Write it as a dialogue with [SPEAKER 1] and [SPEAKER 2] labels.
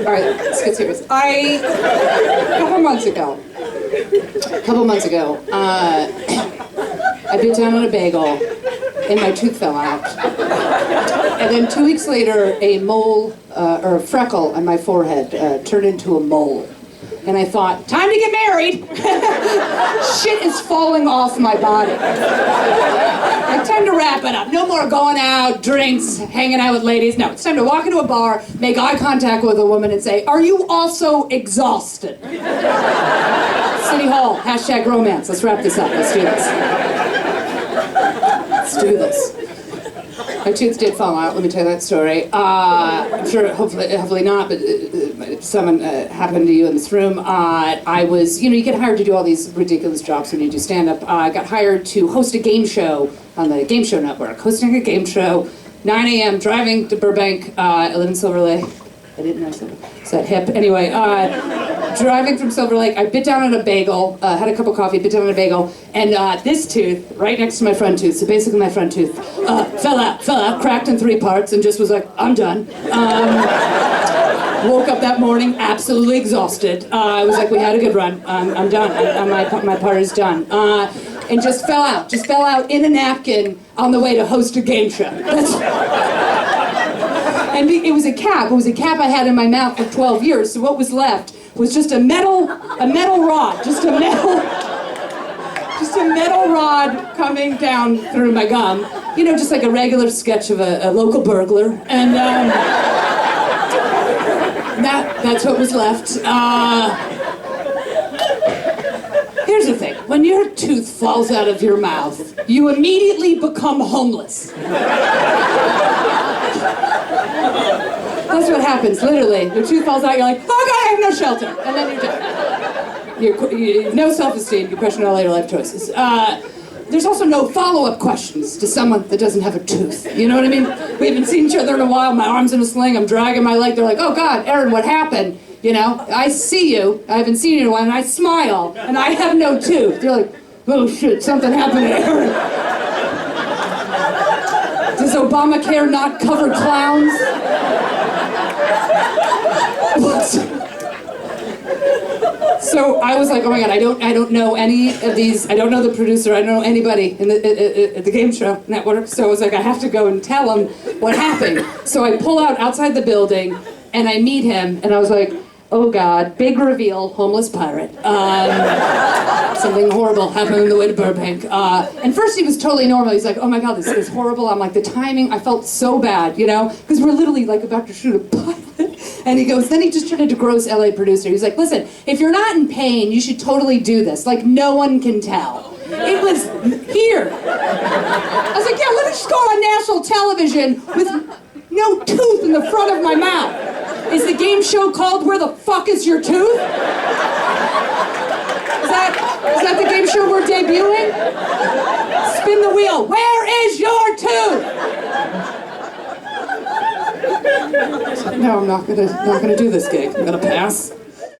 [SPEAKER 1] All right, let's get serious. A couple months ago, I bit down on a bagel and my tooth fell out. And then 2 weeks later, a mole, or a freckle on my forehead turned into a mole. And I thought, time to get married. Shit is falling off my body. Like, time to wrap it up. No more going out, drinks, hanging out with ladies. No, it's time to walk into a bar, make eye contact with a woman and say, are you also exhausted? City Hall, hashtag romance. Let's wrap this up. Let's do this. Let's do this. My tooth did fall out, let me tell you that story. I'm sure, hopefully not, but if someone happened to you in this room, I was, you get hired to do all these ridiculous jobs when you do stand-up. I got hired to host a game show on the Game Show Network. Hosting a game show, 9 a.m., driving to Burbank. I live in Silver Lake. I didn't know Silver Lake. Is that hip? Anyway, driving from Silver Lake, I bit down on a bagel, had a cup of coffee, bit down on a bagel, and this tooth, right next to my front tooth, so basically my front tooth, fell out, cracked in 3 parts, and just was like, I'm done. Woke up that morning absolutely exhausted. I was like, we had a good run. I'm done. My part is done. And just fell out in a napkin on the way to host a game show. And it was a cap I had in my mouth for 12 years, so what was left was just a metal rod, just a metal rod coming down through my gum. Just like a regular sketch of a local burglar. And that's what was left. Here's the thing, when your tooth falls out of your mouth, you immediately become homeless. That's what happens, literally. Your tooth falls out, you're like, oh God, I have no shelter. And then you're dead. You have no self-esteem, you question all your life choices. There's also no follow-up questions to someone that doesn't have a tooth. You know what I mean? We haven't seen each other in a while, my arm's in a sling, I'm dragging my leg, they're like, oh God, Aaron, what happened? I see you, I haven't seen you in a while, and I smile, and I have no tooth. They're like, oh shit, something happened to Aaron. Does Obamacare not cover clowns? So I was like, oh my God, I don't know any of these. I don't know the producer. I don't know anybody in the game show network. So I was like, I have to go and tell him what happened. So I pull out outside the building, and I meet him, and I was like, oh God, big reveal, homeless pirate. Something horrible happened on the way to Burbank. And first he was totally normal. He's like, oh my God, this is horrible. I'm like, the timing, I felt so bad, because we're literally like about to shoot a pilot. And he goes, then he just turned into gross LA producer. He's like, listen, if you're not in pain, you should totally do this. Like, no one can tell. It was here. I was like, yeah, let me just go on national television with no tooth in the front of my mouth. Is the game show called Where the Fuck Is Your Tooth? Is that the game show we're debuting? Spin the wheel. Where is your tooth? No, I'm not gonna do this gig. I'm gonna pass.